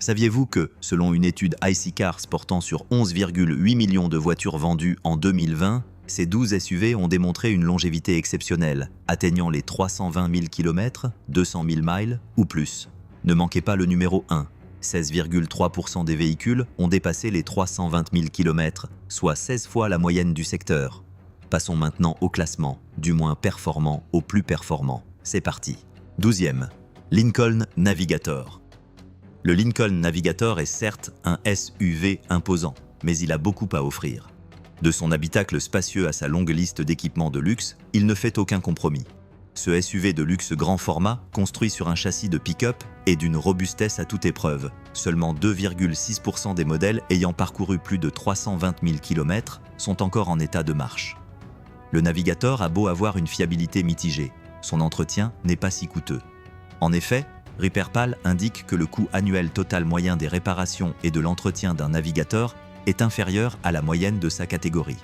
Saviez-vous que, selon une étude IC Cars portant sur 11,8 millions de voitures vendues en 2020, ces 12 SUV ont démontré une longévité exceptionnelle, atteignant les 320 000 km, 200 000 miles ou plus. Ne manquez pas le numéro 1. 16,3% des véhicules ont dépassé les 320 000 km, soit 16 fois la moyenne du secteur. Passons maintenant au classement, du moins performant au plus performant. C'est parti. 12e, Lincoln Navigator. Le Lincoln Navigator est certes un SUV imposant, mais il a beaucoup à offrir. De son habitacle spacieux à sa longue liste d'équipements de luxe, il ne fait aucun compromis. Ce SUV de luxe grand format, construit sur un châssis de pick-up, est d'une robustesse à toute épreuve, seulement 2,6% des modèles ayant parcouru plus de 320 000 km sont encore en état de marche. Le Navigator a beau avoir une fiabilité mitigée, son entretien n'est pas si coûteux. En effet, RepairPal indique que le coût annuel total moyen des réparations et de l'entretien d'un Navigator est inférieur à la moyenne de sa catégorie.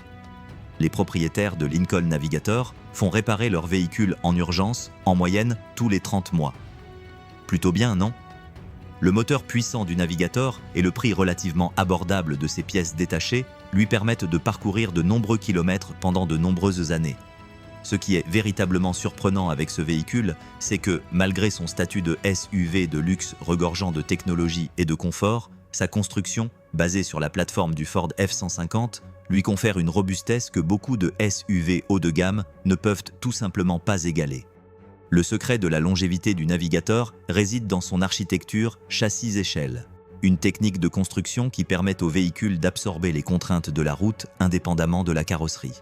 Les propriétaires de Lincoln Navigator font réparer leur véhicule en urgence, en moyenne, tous les 30 mois. Plutôt bien, non? Le moteur puissant du Navigator et le prix relativement abordable de ses pièces détachées lui permettent de parcourir de nombreux kilomètres pendant de nombreuses années. Ce qui est véritablement surprenant avec ce véhicule, c'est que, malgré son statut de SUV de luxe regorgeant de technologie et de confort, sa construction, basée sur la plateforme du Ford F-150, lui confère une robustesse que beaucoup de SUV haut de gamme ne peuvent tout simplement pas égaler. Le secret de la longévité du Navigator réside dans son architecture châssis-échelle, une technique de construction qui permet au véhicule d'absorber les contraintes de la route indépendamment de la carrosserie.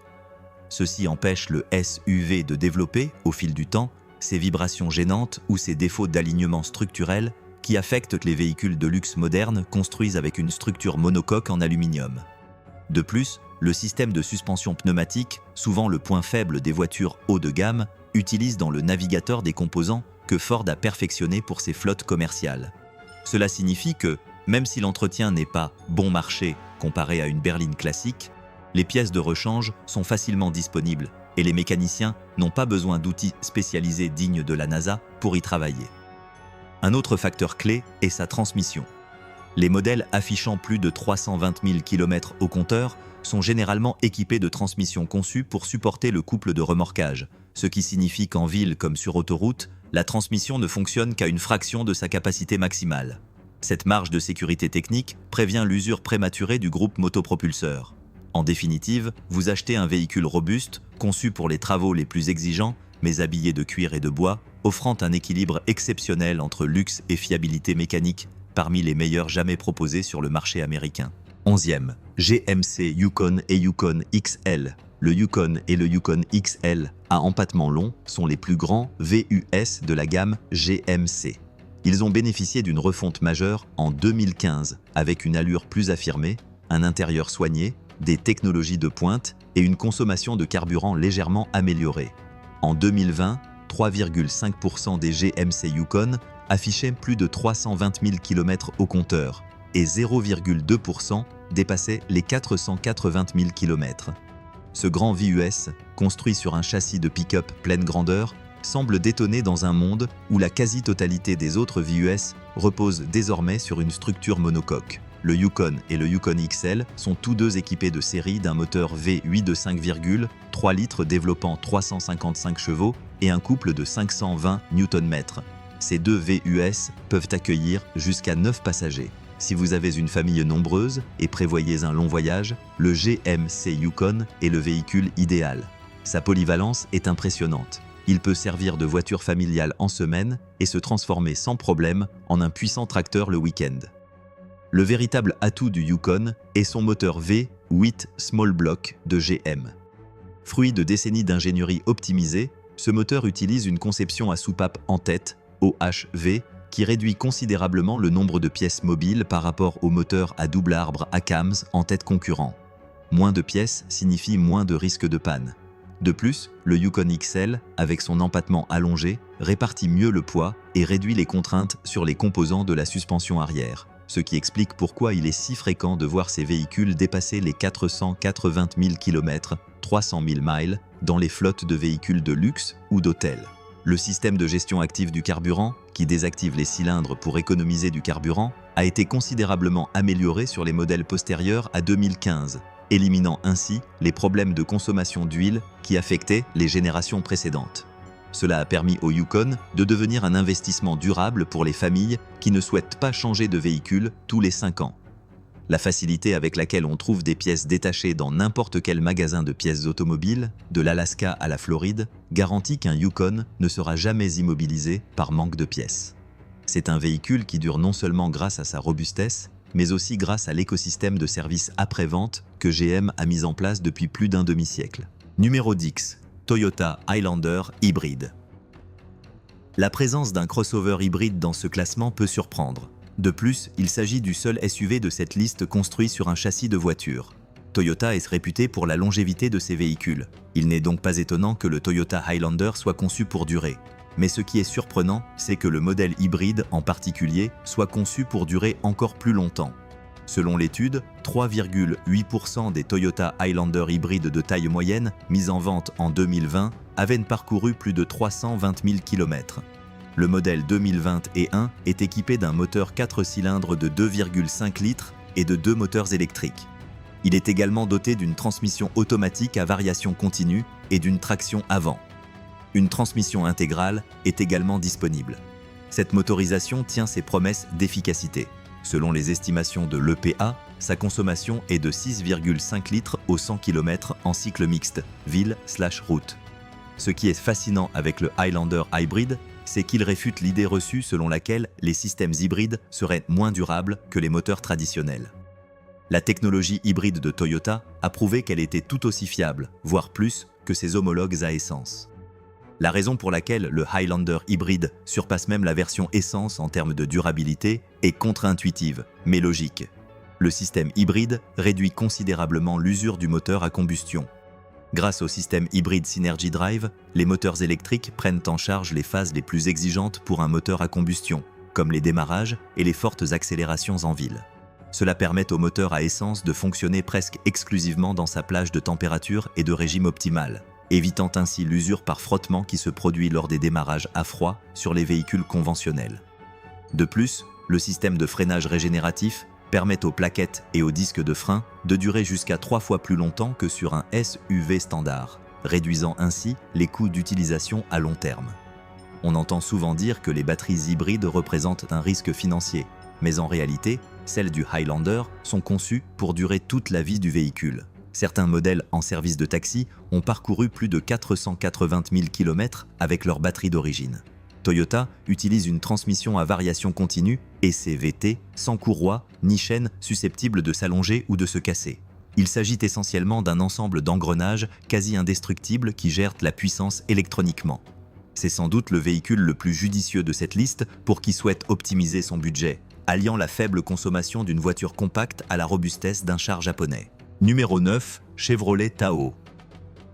Ceci empêche le SUV de développer, au fil du temps, ses vibrations gênantes ou ses défauts d'alignement structurel qui affectent les véhicules de luxe modernes construits avec une structure monocoque en aluminium. De plus, le système de suspension pneumatique, souvent le point faible des voitures haut de gamme, utilise dans le Navigator des composants que Ford a perfectionnés pour ses flottes commerciales. Cela signifie que, même si l'entretien n'est pas bon marché comparé à une berline classique, les pièces de rechange sont facilement disponibles et les mécaniciens n'ont pas besoin d'outils spécialisés dignes de la NASA pour y travailler. Un autre facteur clé est sa transmission. Les modèles affichant plus de 320 000 km au compteur sont généralement équipés de transmissions conçues pour supporter le couple de remorquage, ce qui signifie qu'en ville comme sur autoroute, la transmission ne fonctionne qu'à une fraction de sa capacité maximale. Cette marge de sécurité technique prévient l'usure prématurée du groupe motopropulseur. En définitive, vous achetez un véhicule robuste, conçu pour les travaux les plus exigeants, mais habillé de cuir et de bois, offrant un équilibre exceptionnel entre luxe et fiabilité mécanique, parmi les meilleurs jamais proposés sur le marché américain. 11e, GMC Yukon et Yukon XL. Le Yukon et le Yukon XL à empattement long sont les plus grands VUS de la gamme GMC. Ils ont bénéficié d'une refonte majeure en 2015 avec une allure plus affirmée, un intérieur soigné, des technologies de pointe et une consommation de carburant légèrement améliorée. En 2020, 3,5% des GMC Yukon affichaient plus de 320 000 km au compteur et 0,2% dépassaient les 480 000 km. Ce grand VUS, construit sur un châssis de pick-up pleine grandeur, semble détonner dans un monde où la quasi-totalité des autres VUS repose désormais sur une structure monocoque. Le Yukon et le Yukon XL sont tous deux équipés de série d'un moteur V8 de 5,3 litres développant 355 chevaux et un couple de 520 Nm. Ces deux VUS peuvent accueillir jusqu'à 9 passagers. Si vous avez une famille nombreuse et prévoyez un long voyage, le GMC Yukon est le véhicule idéal. Sa polyvalence est impressionnante. Il peut servir de voiture familiale en semaine et se transformer sans problème en un puissant tracteur le week-end. Le véritable atout du Yukon est son moteur V8 Small Block de GM. Fruit de décennies d'ingénierie optimisée, ce moteur utilise une conception à soupape en tête, OHV, qui réduit considérablement le nombre de pièces mobiles par rapport au moteur à double arbre ACAMS en tête concurrent. Moins de pièces signifie moins de risque de panne. De plus, le Yukon XL, avec son empattement allongé, répartit mieux le poids et réduit les contraintes sur les composants de la suspension arrière, ce qui explique pourquoi il est si fréquent de voir ces véhicules dépasser les 480 000 km, 300 000 miles, dans les flottes de véhicules de luxe ou d'hôtels. Le système de gestion active du carburant, qui désactive les cylindres pour économiser du carburant, a été considérablement améliorée sur les modèles postérieurs à 2015, éliminant ainsi les problèmes de consommation d'huile qui affectaient les générations précédentes. Cela a permis au Yukon de devenir un investissement durable pour les familles qui ne souhaitent pas changer de véhicule tous les 5 ans. La facilité avec laquelle on trouve des pièces détachées dans n'importe quel magasin de pièces automobiles, de l'Alaska à la Floride, garantit qu'un Yukon ne sera jamais immobilisé par manque de pièces. C'est un véhicule qui dure non seulement grâce à sa robustesse, mais aussi grâce à l'écosystème de services après-vente que GM a mis en place depuis plus d'un demi-siècle. Numéro 10. Toyota Highlander hybride. La présence d'un crossover hybride dans ce classement peut surprendre. De plus, il s'agit du seul SUV de cette liste construit sur un châssis de voiture. Toyota est réputé pour la longévité de ses véhicules. Il n'est donc pas étonnant que le Toyota Highlander soit conçu pour durer. Mais ce qui est surprenant, c'est que le modèle hybride en particulier soit conçu pour durer encore plus longtemps. Selon l'étude, 3,8% des Toyota Highlander hybrides de taille moyenne mis en vente en 2020 avaient parcouru plus de 320 000 km. Le modèle 2021 est équipé d'un moteur 4 cylindres de 2,5 litres et de 2 moteurs électriques. Il est également doté d'une transmission automatique à variation continue et d'une traction avant. Une transmission intégrale est également disponible. Cette motorisation tient ses promesses d'efficacité. Selon les estimations de l'EPA, sa consommation est de 6,5 litres au 100 km en cycle mixte, ville/route. Ce qui est fascinant avec le Highlander Hybrid, c'est qu'il réfute l'idée reçue selon laquelle les systèmes hybrides seraient moins durables que les moteurs traditionnels. La technologie hybride de Toyota a prouvé qu'elle était tout aussi fiable, voire plus, que ses homologues à essence. La raison pour laquelle le Highlander hybride surpasse même la version essence en termes de durabilité est contre-intuitive, mais logique. Le système hybride réduit considérablement l'usure du moteur à combustion. Grâce au système hybride Synergy Drive, les moteurs électriques prennent en charge les phases les plus exigeantes pour un moteur à combustion, comme les démarrages et les fortes accélérations en ville. Cela permet au moteur à essence de fonctionner presque exclusivement dans sa plage de température et de régime optimal, évitant ainsi l'usure par frottement qui se produit lors des démarrages à froid sur les véhicules conventionnels. De plus, le système de freinage régénératif permet aux plaquettes et aux disques de frein de durer jusqu'à 3 fois plus longtemps que sur un SUV standard, réduisant ainsi les coûts d'utilisation à long terme. On entend souvent dire que les batteries hybrides représentent un risque financier, mais en réalité, celles du Highlander sont conçues pour durer toute la vie du véhicule. Certains modèles en service de taxi ont parcouru plus de 480 000 km avec leur batterie d'origine. Toyota utilise une transmission à variation continue et CVT sans courroie ni chaîne susceptible de s'allonger ou de se casser. Il s'agit essentiellement d'un ensemble d'engrenages quasi indestructibles qui gèrent la puissance électroniquement. C'est sans doute le véhicule le plus judicieux de cette liste pour qui souhaite optimiser son budget, alliant la faible consommation d'une voiture compacte à la robustesse d'un char japonais. Numéro 9, Chevrolet Tahoe.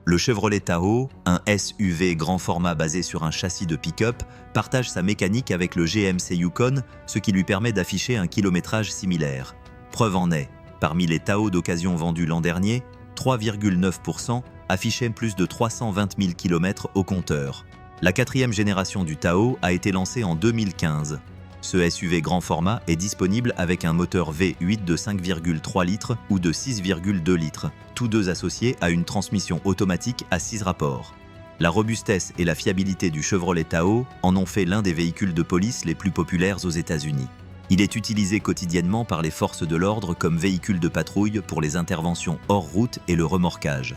Le Chevrolet Tahoe, un SUV grand format basé sur un châssis de pick-up, partage sa mécanique avec le GMC Yukon, ce qui lui permet d'afficher un kilométrage similaire. Preuve en est, parmi les Tahoe d'occasion vendus l'an dernier, 3,9% affichaient plus de 320 000 km au compteur. La 4e génération du Tahoe a été lancée en 2015. Ce SUV grand format est disponible avec un moteur V8 de 5,3 litres ou de 6,2 litres, tous deux associés à une transmission automatique à 6 rapports. La robustesse et la fiabilité du Chevrolet Tahoe en ont fait l'un des véhicules de police les plus populaires aux États-Unis. Il est utilisé quotidiennement par les forces de l'ordre comme véhicule de patrouille pour les interventions hors route et le remorquage.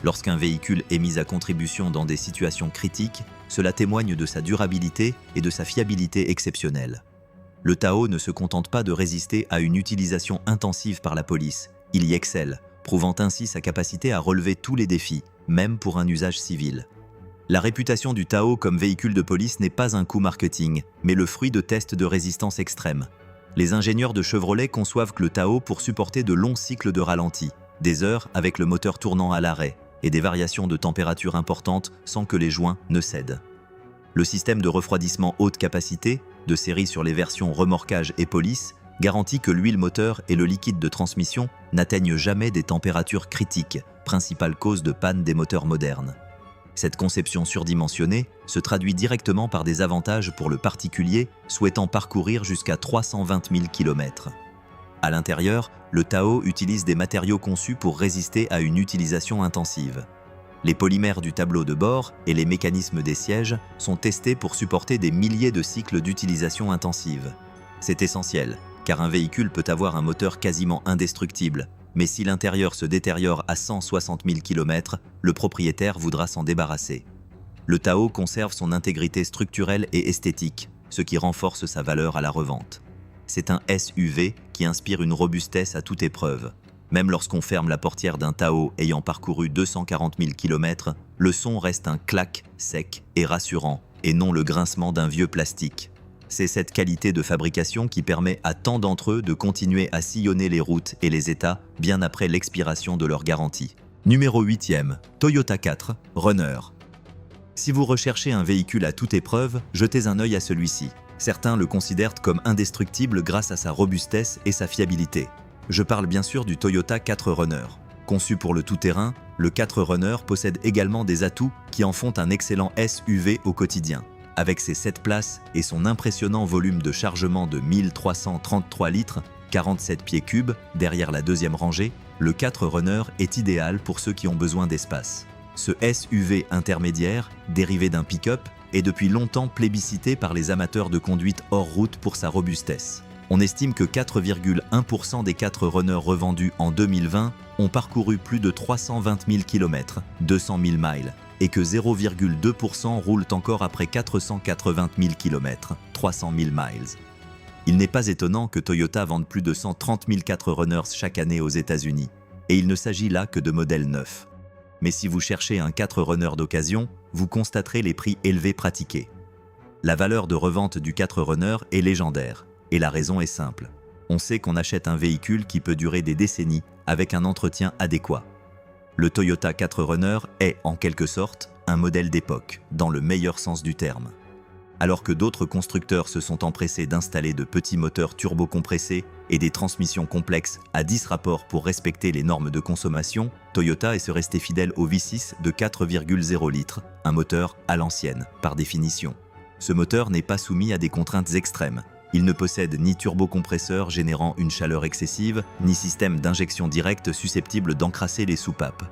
Lorsqu'un véhicule est mis à contribution dans des situations critiques, cela témoigne de sa durabilité et de sa fiabilité exceptionnelle. Le Tahoe ne se contente pas de résister à une utilisation intensive par la police, il y excelle, prouvant ainsi sa capacité à relever tous les défis, même pour un usage civil. La réputation du Tahoe comme véhicule de police n'est pas un coup marketing, mais le fruit de tests de résistance extrême. Les ingénieurs de Chevrolet conçoivent le Tahoe pour supporter de longs cycles de ralenti, des heures avec le moteur tournant à l'arrêt, et des variations de température importantes sans que les joints ne cèdent. Le système de refroidissement haute capacité, de série sur les versions remorquage et police, garantit que l'huile moteur et le liquide de transmission n'atteignent jamais des températures critiques, principale cause de panne des moteurs modernes. Cette conception surdimensionnée se traduit directement par des avantages pour le particulier souhaitant parcourir jusqu'à 320 000 km. À l'intérieur, le Tao utilise des matériaux conçus pour résister à une utilisation intensive. Les polymères du tableau de bord et les mécanismes des sièges sont testés pour supporter des milliers de cycles d'utilisation intensive. C'est essentiel, car un véhicule peut avoir un moteur quasiment indestructible, mais si l'intérieur se détériore à 160 000 km, le propriétaire voudra s'en débarrasser. Le Tao conserve son intégrité structurelle et esthétique, ce qui renforce sa valeur à la revente. C'est un SUV qui inspire une robustesse à toute épreuve. Même lorsqu'on ferme la portière d'un Tao ayant parcouru 240 000 km, le son reste un clac sec et rassurant, et non le grincement d'un vieux plastique. C'est cette qualité de fabrication qui permet à tant d'entre eux de continuer à sillonner les routes et les États bien après l'expiration de leur garantie. Numéro 8e, Toyota 4 Runner. Si vous recherchez un véhicule à toute épreuve, jetez un œil à celui-ci. Certains le considèrent comme indestructible grâce à sa robustesse et sa fiabilité. Je parle bien sûr du Toyota 4 Runner. Conçu pour le tout-terrain, le 4 Runner possède également des atouts qui en font un excellent SUV au quotidien. Avec ses 7 places et son impressionnant volume de chargement de 1333 litres, 47 pieds cubes derrière la deuxième rangée, le 4 Runner est idéal pour ceux qui ont besoin d'espace. Ce SUV intermédiaire, dérivé d'un pick-up, est depuis longtemps plébiscité par les amateurs de conduite hors route pour sa robustesse. On estime que 4,1% des 4 Runners revendus en 2020 ont parcouru plus de 320 000 km, 200 000 miles, et que 0,2% roulent encore après 480 000 km, 300 000 miles. Il n'est pas étonnant que Toyota vende plus de 130 000 4 Runners chaque année aux États-Unis, et il ne s'agit là que de modèles neufs. Mais si vous cherchez un 4 Runner d'occasion, vous constaterez les prix élevés pratiqués. La valeur de revente du 4 Runner est légendaire. Et la raison est simple. On sait qu'on achète un véhicule qui peut durer des décennies avec un entretien adéquat. Le Toyota 4 Runner est, en quelque sorte, un modèle d'époque, dans le meilleur sens du terme. Alors que d'autres constructeurs se sont empressés d'installer de petits moteurs turbocompressés et des transmissions complexes à 10 rapports pour respecter les normes de consommation, Toyota est resté fidèle au V6 de 4,0 litres, un moteur à l'ancienne, par définition. Ce moteur n'est pas soumis à des contraintes extrêmes. Il ne possède ni turbocompresseur générant une chaleur excessive, ni système d'injection directe susceptible d'encrasser les soupapes.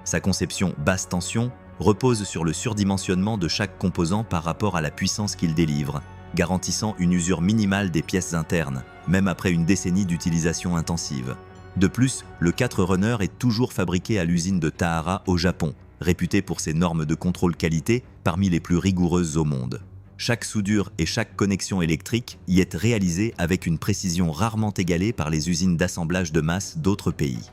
Sa conception basse tension repose sur le surdimensionnement de chaque composant par rapport à la puissance qu'il délivre, garantissant une usure minimale des pièces internes, même après une décennie d'utilisation intensive. De plus, le 4 Runner est toujours fabriqué à l'usine de Tahara au Japon, réputée pour ses normes de contrôle qualité parmi les plus rigoureuses au monde. Chaque soudure et chaque connexion électrique y est réalisée avec une précision rarement égalée par les usines d'assemblage de masse d'autres pays.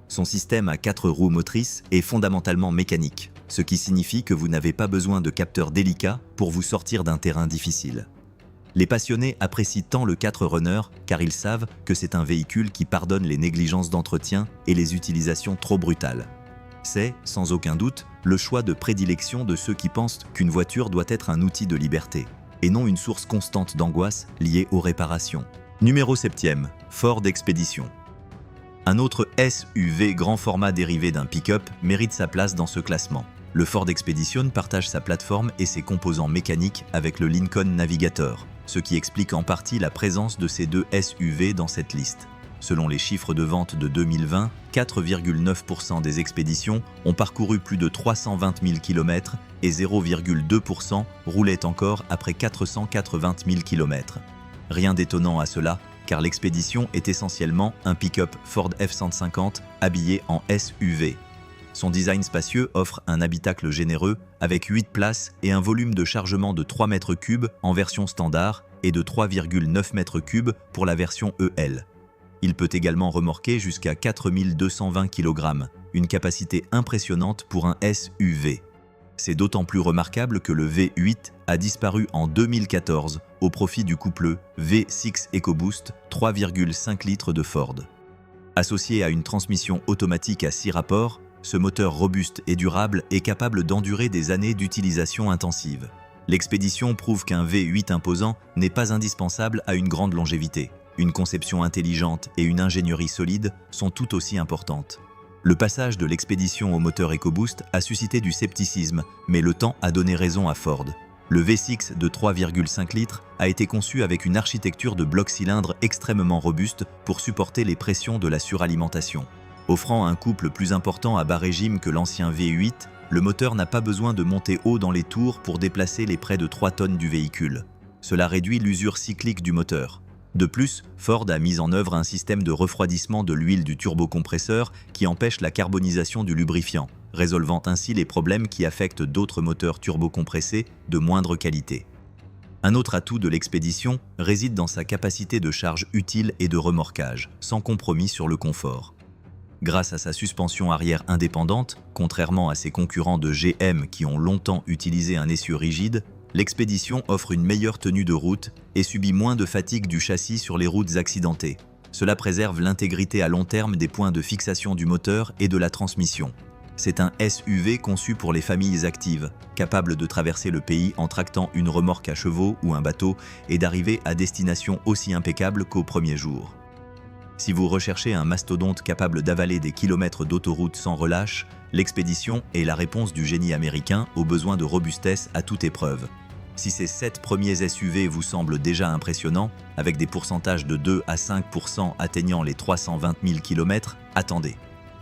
Son système à 4 roues motrices est fondamentalement mécanique, ce qui signifie que vous n'avez pas besoin de capteurs délicats pour vous sortir d'un terrain difficile. Les passionnés apprécient tant le 4 Runner car ils savent que c'est un véhicule qui pardonne les négligences d'entretien et les utilisations trop brutales. C'est, sans aucun doute, le choix de prédilection de ceux qui pensent qu'une voiture doit être un outil de liberté, et non une source constante d'angoisse liée aux réparations. Numéro 7e, Ford Expedition. Un autre SUV grand format dérivé d'un pick-up mérite sa place dans ce classement. Le Ford Expedition partage sa plateforme et ses composants mécaniques avec le Lincoln Navigator, ce qui explique en partie la présence de ces deux SUV dans cette liste. Selon les chiffres de vente de 2020, 4,9% des expéditions ont parcouru plus de 320 000 km et 0,2% roulaient encore après 480 000 km. Rien d'étonnant à cela, car l'expédition est essentiellement un pick-up Ford F-150 habillé en SUV. Son design spacieux offre un habitacle généreux avec 8 places et un volume de chargement de 3 mètres cubes en version standard et de 3,9 mètres cubes pour la version EL. Il peut également remorquer jusqu'à 4220 kg, une capacité impressionnante pour un SUV. C'est d'autant plus remarquable que le V8 a disparu en 2014 au profit du couple V6 EcoBoost 3,5 litres de Ford. Associé à une transmission automatique à 6 rapports, ce moteur robuste et durable est capable d'endurer des années d'utilisation intensive. L'expédition prouve qu'un V8 imposant n'est pas indispensable à une grande longévité. Une conception intelligente et une ingénierie solide sont tout aussi importantes. Le passage de l'expédition au moteur EcoBoost a suscité du scepticisme, mais le temps a donné raison à Ford. Le V6 de 3,5 litres a été conçu avec une architecture de bloc-cylindre extrêmement robuste pour supporter les pressions de la suralimentation. Offrant un couple plus important à bas régime que l'ancien V8, le moteur n'a pas besoin de monter haut dans les tours pour déplacer les près de 3 tonnes du véhicule. Cela réduit l'usure cyclique du moteur. De plus, Ford a mis en œuvre un système de refroidissement de l'huile du turbocompresseur qui empêche la carbonisation du lubrifiant, résolvant ainsi les problèmes qui affectent d'autres moteurs turbocompressés de moindre qualité. Un autre atout de l'expédition réside dans sa capacité de charge utile et de remorquage, sans compromis sur le confort. Grâce à sa suspension arrière indépendante, contrairement à ses concurrents de GM qui ont longtemps utilisé un essieu rigide, l'expédition offre une meilleure tenue de route et subit moins de fatigue du châssis sur les routes accidentées. Cela préserve l'intégrité à long terme des points de fixation du moteur et de la transmission. C'est un SUV conçu pour les familles actives, capable de traverser le pays en tractant une remorque à chevaux ou un bateau et d'arriver à destination aussi impeccable qu'au premier jour. Si vous recherchez un mastodonte capable d'avaler des kilomètres d'autoroute sans relâche, l'expédition est la réponse du génie américain aux besoins de robustesse à toute épreuve. Si ces 7 premiers SUV vous semblent déjà impressionnants, avec des pourcentages de 2 à 5% atteignant les 320 000 km, attendez.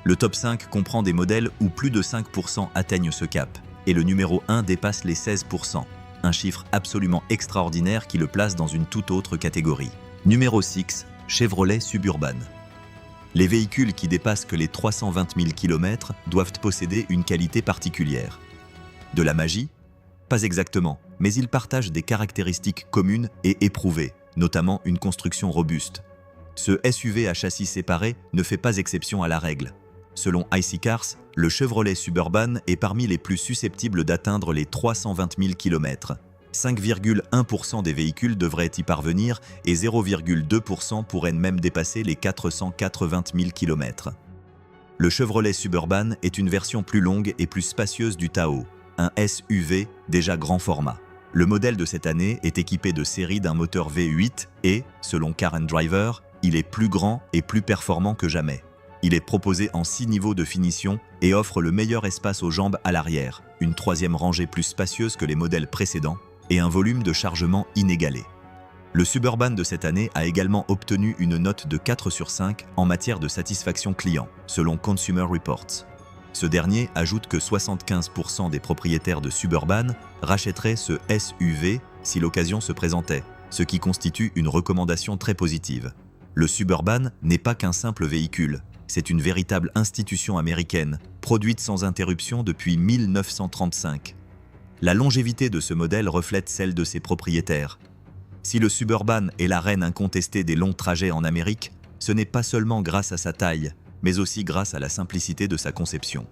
Le top 5 comprend des modèles où plus de 5% atteignent ce cap, et le numéro 1 dépasse les 16%, un chiffre absolument extraordinaire qui le place dans une toute autre catégorie. Numéro 6, Chevrolet Suburban. Les véhicules qui dépassent que les 320 000 km doivent posséder une qualité particulière. De la magie ? Pas exactement, mais ils partagent des caractéristiques communes et éprouvées, notamment une construction robuste. Ce SUV à châssis séparé ne fait pas exception à la règle. Selon iCars, le Chevrolet Suburban est parmi les plus susceptibles d'atteindre les 320 000 km. 5,1% des véhicules devraient y parvenir et 0,2% pourraient même dépasser les 480 000 km. Le Chevrolet Suburban est une version plus longue et plus spacieuse du Tahoe, un SUV déjà grand format. Le modèle de cette année est équipé de série d'un moteur V8 et, selon Car & Driver, il est plus grand et plus performant que jamais. Il est proposé en 6 niveaux de finition et offre le meilleur espace aux jambes à l'arrière, une troisième rangée plus spacieuse que les modèles précédents et un volume de chargement inégalé. Le Suburban de cette année a également obtenu une note de 4 sur 5 en matière de satisfaction client, selon Consumer Reports. Ce dernier ajoute que 75% des propriétaires de Suburban rachèteraient ce SUV si l'occasion se présentait, ce qui constitue une recommandation très positive. Le Suburban n'est pas qu'un simple véhicule, c'est une véritable institution américaine, produite sans interruption depuis 1935. La longévité de ce modèle reflète celle de ses propriétaires. Si le Suburban est la reine incontestée des longs trajets en Amérique, ce n'est pas seulement grâce à sa taille, mais aussi grâce à la simplicité de sa conception.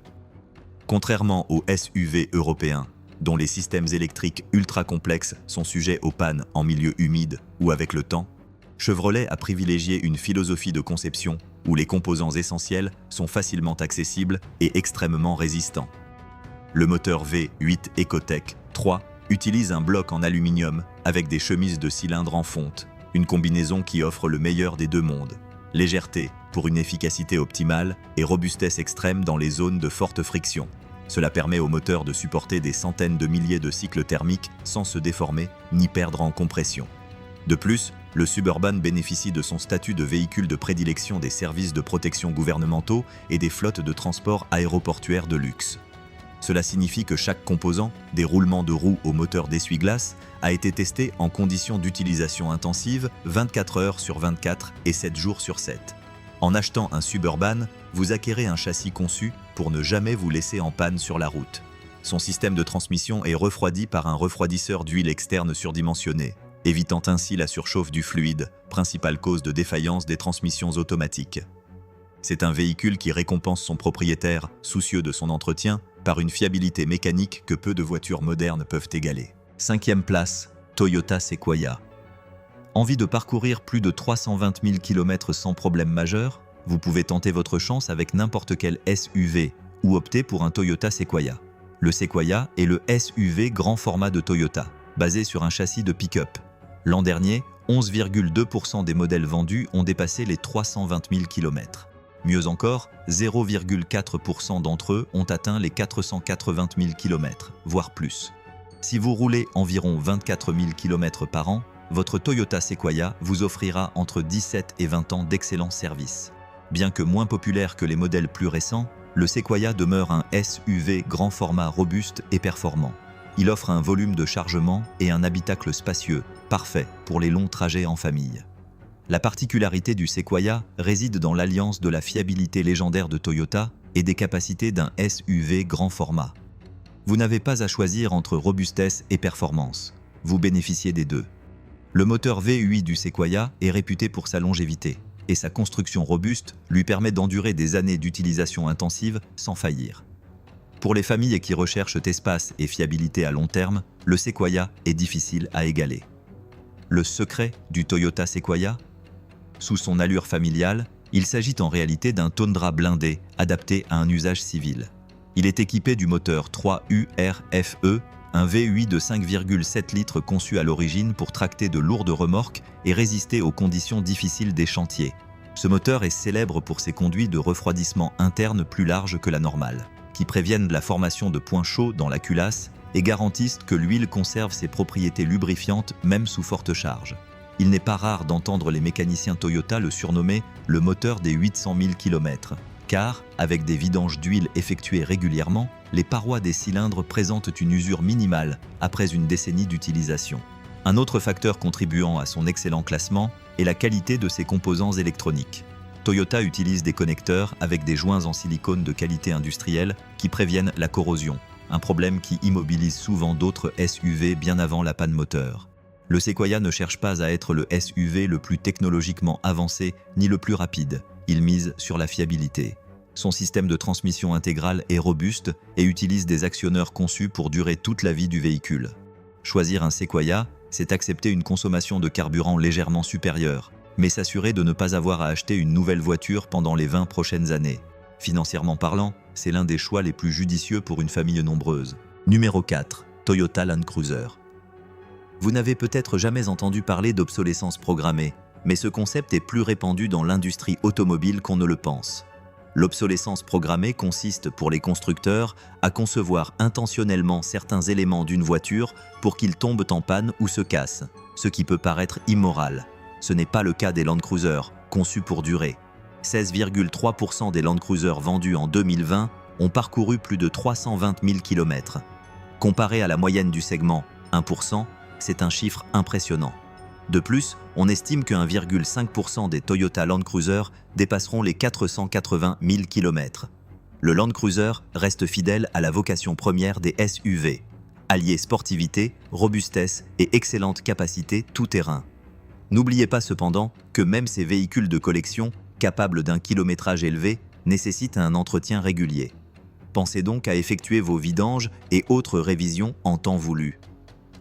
Contrairement aux SUV européens, dont les systèmes électriques ultra complexes sont sujets aux pannes en milieu humide ou avec le temps, Chevrolet a privilégié une philosophie de conception où les composants essentiels sont facilement accessibles et extrêmement résistants. Le moteur V8 Ecotec 3 utilise un bloc en aluminium avec des chemises de cylindre en fonte, une combinaison qui offre le meilleur des deux mondes. Légèreté pour une efficacité optimale et robustesse extrême dans les zones de forte friction. Cela permet au moteur de supporter des centaines de milliers de cycles thermiques sans se déformer ni perdre en compression. De plus, le Suburban bénéficie de son statut de véhicule de prédilection des services de protection gouvernementaux et des flottes de transport aéroportuaires de luxe. Cela signifie que chaque composant, des roulements de roues au moteur d'essuie-glace, a été testé en conditions d'utilisation intensive 24 heures sur 24 et 7 jours sur 7. En achetant un Suburban, vous acquérez un châssis conçu pour ne jamais vous laisser en panne sur la route. Son système de transmission est refroidi par un refroidisseur d'huile externe surdimensionné, évitant ainsi la surchauffe du fluide, principale cause de défaillance des transmissions automatiques. C'est un véhicule qui récompense son propriétaire, soucieux de son entretien, par une fiabilité mécanique que peu de voitures modernes peuvent égaler. 5e place, Toyota Sequoia. Envie de parcourir plus de 320 000 km sans problème majeur? Vous pouvez tenter votre chance avec n'importe quel SUV ou opter pour un Toyota Sequoia. Le Sequoia est le SUV grand format de Toyota, basé sur un châssis de pick-up. L'an dernier, 11,2% des modèles vendus ont dépassé les 320 000 km. Mieux encore, 0,4% d'entre eux ont atteint les 480 000 km, voire plus. Si vous roulez environ 24 000 km par an, votre Toyota Sequoia vous offrira entre 17 et 20 ans d'excellents services. Bien que moins populaire que les modèles plus récents, le Sequoia demeure un SUV grand format robuste et performant. Il offre un volume de chargement et un habitacle spacieux, parfait pour les longs trajets en famille. La particularité du Sequoia réside dans l'alliance de la fiabilité légendaire de Toyota et des capacités d'un SUV grand format. Vous n'avez pas à choisir entre robustesse et performance. Vous bénéficiez des deux. Le moteur V8 du Sequoia est réputé pour sa longévité, et sa construction robuste lui permet d'endurer des années d'utilisation intensive sans faillir. Pour les familles qui recherchent espace et fiabilité à long terme, le Sequoia est difficile à égaler. Le secret du Toyota Sequoia ? Sous son allure familiale, il s'agit en réalité d'un Tundra blindé adapté à un usage civil. Il est équipé du moteur 3URFE, un V8 de 5,7 litres conçu à l'origine pour tracter de lourdes remorques et résister aux conditions difficiles des chantiers. Ce moteur est célèbre pour ses conduits de refroidissement interne plus larges que la normale, qui préviennent la formation de points chauds dans la culasse et garantissent que l'huile conserve ses propriétés lubrifiantes même sous forte charge. Il n'est pas rare d'entendre les mécaniciens Toyota le surnommer le moteur des 800 000 km, car, avec des vidanges d'huile effectuées régulièrement, les parois des cylindres présentent une usure minimale après une décennie d'utilisation. Un autre facteur contribuant à son excellent classement est la qualité de ses composants électroniques. Toyota utilise des connecteurs avec des joints en silicone de qualité industrielle qui préviennent la corrosion, un problème qui immobilise souvent d'autres SUV bien avant la panne moteur. Le Sequoia ne cherche pas à être le SUV le plus technologiquement avancé ni le plus rapide. Il mise sur la fiabilité. Son système de transmission intégrale est robuste et utilise des actionneurs conçus pour durer toute la vie du véhicule. Choisir un Sequoia, c'est accepter une consommation de carburant légèrement supérieure, mais s'assurer de ne pas avoir à acheter une nouvelle voiture pendant les 20 prochaines années. Financièrement parlant, c'est l'un des choix les plus judicieux pour une famille nombreuse. Numéro 4. Toyota Land Cruiser. Vous n'avez peut-être jamais entendu parler d'obsolescence programmée, mais ce concept est plus répandu dans l'industrie automobile qu'on ne le pense. L'obsolescence programmée consiste pour les constructeurs à concevoir intentionnellement certains éléments d'une voiture pour qu'ils tombent en panne ou se cassent, ce qui peut paraître immoral. Ce n'est pas le cas des Land Cruiser, conçus pour durer. 16,3% des Land Cruiser vendus en 2020 ont parcouru plus de 320 000 km. Comparé à la moyenne du segment, 1%, c'est un chiffre impressionnant. De plus, on estime que 1,5% des Toyota Land Cruiser dépasseront les 480 000 km. Le Land Cruiser reste fidèle à la vocation première des SUV, allier sportivité, robustesse et excellente capacité tout-terrain. N'oubliez pas cependant que même ces véhicules de collection, capables d'un kilométrage élevé, nécessitent un entretien régulier. Pensez donc à effectuer vos vidanges et autres révisions en temps voulu.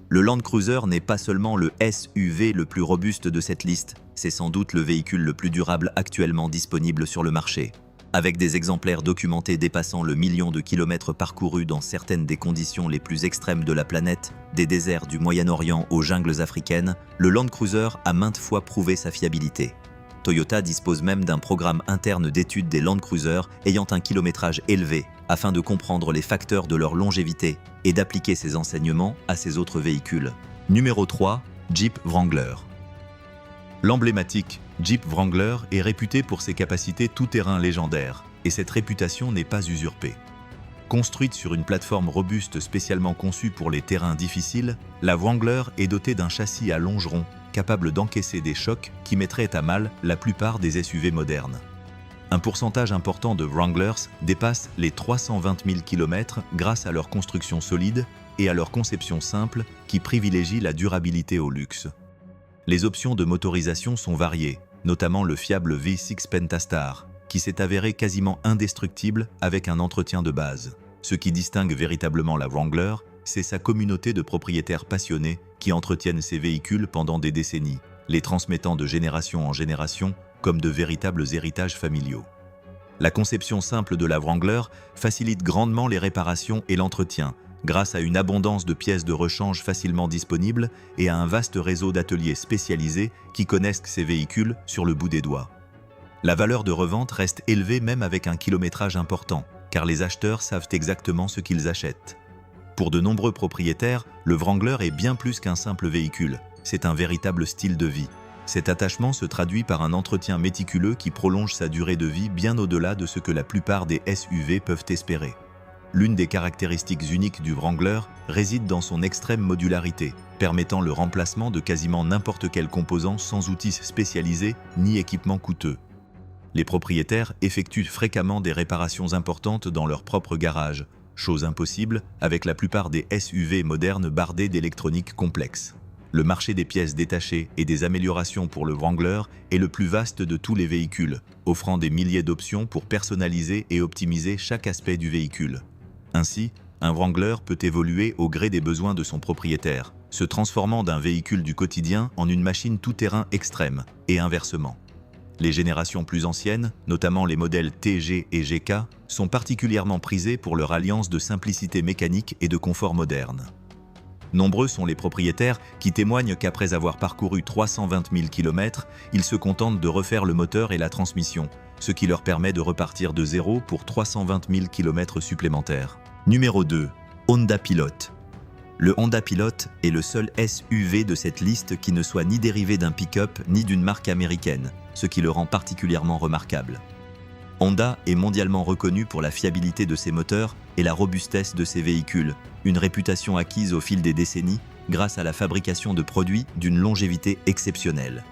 Le Land Cruiser n'est pas seulement le SUV le plus robuste de cette liste, c'est sans doute le véhicule le plus durable actuellement disponible sur le marché. Avec des exemplaires documentés dépassant le million de kilomètres parcourus dans certaines des conditions les plus extrêmes de la planète, des déserts du Moyen-Orient aux jungles africaines, le Land Cruiser a maintes fois prouvé sa fiabilité. Toyota dispose même d'un programme interne d'étude des Land Cruiser ayant un kilométrage élevé, afin de comprendre les facteurs de leur longévité et d'appliquer ces enseignements à ses autres véhicules. Numéro 3. Jeep Wrangler. L'emblématique Jeep Wrangler est réputé pour ses capacités tout-terrain légendaires, et cette réputation n'est pas usurpée. Construite sur une plateforme robuste spécialement conçue pour les terrains difficiles, la Wrangler est dotée d'un châssis à longeron capable d'encaisser des chocs qui mettraient à mal la plupart des SUV modernes. Un pourcentage important de Wranglers dépasse les 320 000 km grâce à leur construction solide et à leur conception simple qui privilégie la durabilité au luxe. Les options de motorisation sont variées, notamment le fiable V6 Pentastar, qui s'est avéré quasiment indestructible avec un entretien de base. Ce qui distingue véritablement la Wrangler, c'est sa communauté de propriétaires passionnés qui entretiennent ces véhicules pendant des décennies, les transmettant de génération en génération comme de véritables héritages familiaux. La conception simple de la Wrangler facilite grandement les réparations et l'entretien, grâce à une abondance de pièces de rechange facilement disponibles et à un vaste réseau d'ateliers spécialisés qui connaissent ces véhicules sur le bout des doigts. La valeur de revente reste élevée même avec un kilométrage important, car les acheteurs savent exactement ce qu'ils achètent. Pour de nombreux propriétaires, le Wrangler est bien plus qu'un simple véhicule, c'est un véritable style de vie. Cet attachement se traduit par un entretien méticuleux qui prolonge sa durée de vie bien au-delà de ce que la plupart des SUV peuvent espérer. L'une des caractéristiques uniques du Wrangler réside dans son extrême modularité, permettant le remplacement de quasiment n'importe quel composant sans outils spécialisés ni équipements coûteux. Les propriétaires effectuent fréquemment des réparations importantes dans leur propre garage, chose impossible avec la plupart des SUV modernes bardés d'électronique complexe. Le marché des pièces détachées et des améliorations pour le Wrangler est le plus vaste de tous les véhicules, offrant des milliers d'options pour personnaliser et optimiser chaque aspect du véhicule. Ainsi, un Wrangler peut évoluer au gré des besoins de son propriétaire, se transformant d'un véhicule du quotidien en une machine tout-terrain extrême, et inversement. Les générations plus anciennes, notamment les modèles TG et GK, sont particulièrement prisées pour leur alliance de simplicité mécanique et de confort moderne. Nombreux sont les propriétaires qui témoignent qu'après avoir parcouru 320 000 km, ils se contentent de refaire le moteur et la transmission, ce qui leur permet de repartir de zéro pour 320 000 km supplémentaires. Numéro 2. Honda Pilot. Le Honda Pilot est le seul SUV de cette liste qui ne soit ni dérivé d'un pick-up ni d'une marque américaine, ce qui le rend particulièrement remarquable. Honda est mondialement reconnu pour la fiabilité de ses moteurs et la robustesse de ses véhicules, une réputation acquise au fil des décennies grâce à la fabrication de produits d'une longévité exceptionnelle.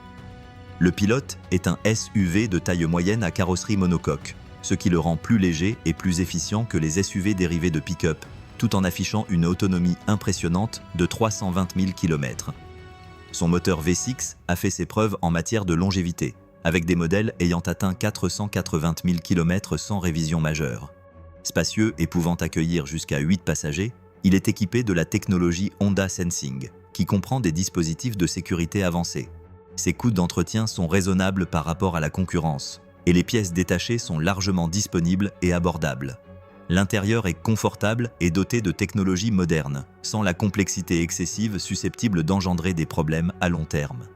Le Pilot est un SUV de taille moyenne à carrosserie monocoque, ce qui le rend plus léger et plus efficient que les SUV dérivés de pick-up, tout en affichant une autonomie impressionnante de 320 000 km. Son moteur V6 a fait ses preuves en matière de longévité, avec des modèles ayant atteint 480 000 km sans révision majeure. Spacieux et pouvant accueillir jusqu'à 8 passagers, il est équipé de la technologie Honda Sensing, qui comprend des dispositifs de sécurité avancés. Ses coûts d'entretien sont raisonnables par rapport à la concurrence, et les pièces détachées sont largement disponibles et abordables. L'intérieur est confortable et doté de technologies modernes, sans la complexité excessive susceptible d'engendrer des problèmes à long terme.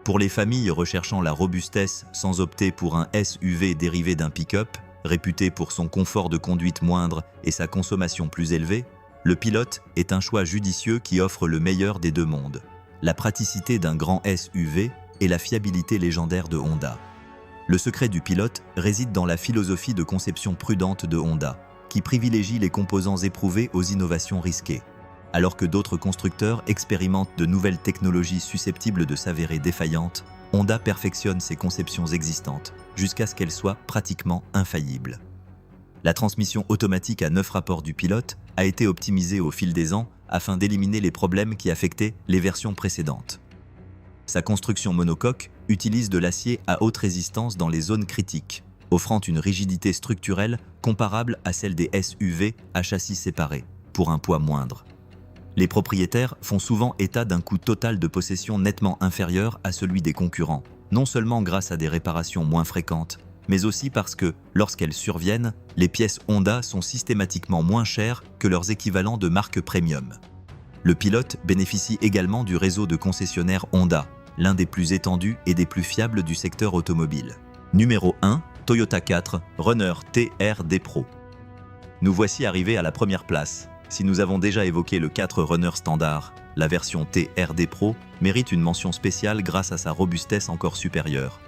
Pour les familles recherchant la robustesse sans opter pour un SUV dérivé d'un pick-up, réputé pour son confort de conduite moindre et sa consommation plus élevée, le Pilot est un choix judicieux qui offre le meilleur des deux mondes, la praticité d'un grand SUV et la fiabilité légendaire de Honda. Le secret du Pilot réside dans la philosophie de conception prudente de Honda, qui privilégie les composants éprouvés aux innovations risquées. Alors que d'autres constructeurs expérimentent de nouvelles technologies susceptibles de s'avérer défaillantes, Honda perfectionne ses conceptions existantes, jusqu'à ce qu'elles soient pratiquement infaillibles. La transmission automatique à 9 rapports du Pilot a été optimisée au fil des ans afin d'éliminer les problèmes qui affectaient les versions précédentes. Sa construction monocoque utilise de l'acier à haute résistance dans les zones critiques, offrant une rigidité structurelle comparable à celle des SUV à châssis séparés, pour un poids moindre. Les propriétaires font souvent état d'un coût total de possession nettement inférieur à celui des concurrents, non seulement grâce à des réparations moins fréquentes, mais aussi parce que, lorsqu'elles surviennent, les pièces Honda sont systématiquement moins chères que leurs équivalents de marque premium. Le Pilot bénéficie également du réseau de concessionnaires Honda, l'un des plus étendus et des plus fiables du secteur automobile. Numéro 1, Toyota 4 Runner TRD Pro. Nous voici arrivés à la première place. Si nous avons déjà évoqué le 4 Runner standard, la version TRD Pro mérite une mention spéciale grâce à sa robustesse encore supérieure.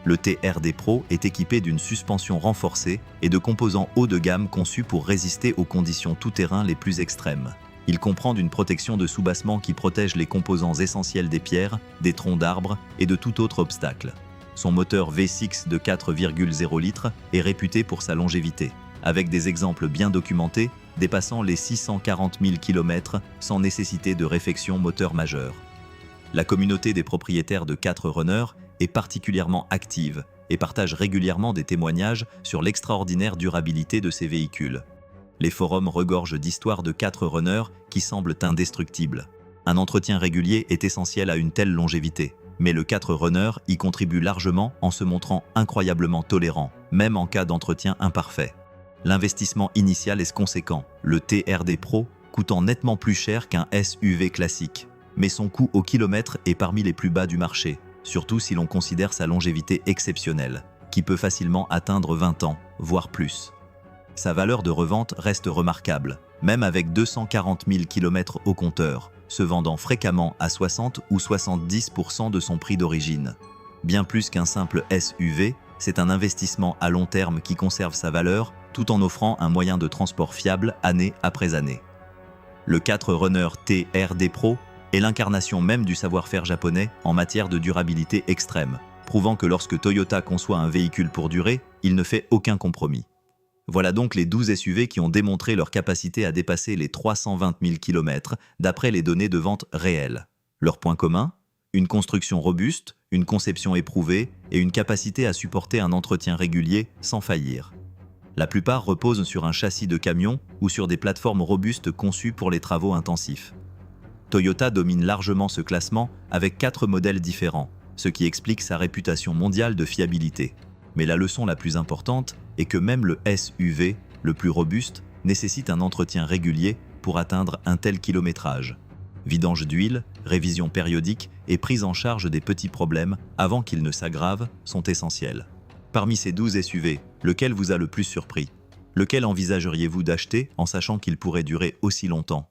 Le TRD Pro est équipé d'une suspension renforcée et de composants haut de gamme conçus pour résister aux conditions tout-terrain les plus extrêmes. Il comprend une protection de soubassement qui protège les composants essentiels des pierres, des troncs d'arbres et de tout autre obstacle. Son moteur V6 de 4,0 litres est réputé pour sa longévité, avec des exemples bien documentés dépassant les 640 000 km sans nécessité de réfection moteur majeure. La communauté des propriétaires de 4 Runner est particulièrement active et partage régulièrement des témoignages sur l'extraordinaire durabilité de ces véhicules. Les forums regorgent d'histoires de 4 Runner qui semblent indestructibles. Un entretien régulier est essentiel à une telle longévité, mais le 4 Runner y contribue largement en se montrant incroyablement tolérant, même en cas d'entretien imparfait. L'investissement initial est conséquent, le TRD Pro coûtant nettement plus cher qu'un SUV classique, mais son coût au kilomètre est parmi les plus bas du marché, surtout si l'on considère sa longévité exceptionnelle. qui peut facilement atteindre 20 ans, voire plus. Sa valeur de revente reste remarquable, même avec 240 000 km au compteur, se vendant fréquemment à 60 ou 70% de son prix d'origine. Bien plus qu'un simple SUV, c'est un investissement à long terme qui conserve sa valeur tout en offrant un moyen de transport fiable année après année. Le 4Runner TRD Pro est l'incarnation même du savoir-faire japonais en matière de durabilité extrême, prouvant que lorsque Toyota conçoit un véhicule pour durer, il ne fait aucun compromis. Voilà donc les 12 SUV qui ont démontré leur capacité à dépasser les 320 000 km d'après les données de vente réelles. Leurs points communs ? Une construction robuste, une conception éprouvée et une capacité à supporter un entretien régulier sans faillir. La plupart reposent sur un châssis de camion ou sur des plateformes robustes conçues pour les travaux intensifs. Toyota domine largement ce classement avec 4 modèles différents, ce qui explique sa réputation mondiale de fiabilité. Mais la leçon la plus importante est que même le SUV, le plus robuste, nécessite un entretien régulier pour atteindre un tel kilométrage. Vidange d'huile, révision périodique et prise en charge des petits problèmes avant qu'ils ne s'aggravent sont essentiels. Parmi ces 12 SUV, lequel vous a le plus surpris ? Lequel envisageriez-vous d'acheter en sachant qu'il pourrait durer aussi longtemps ?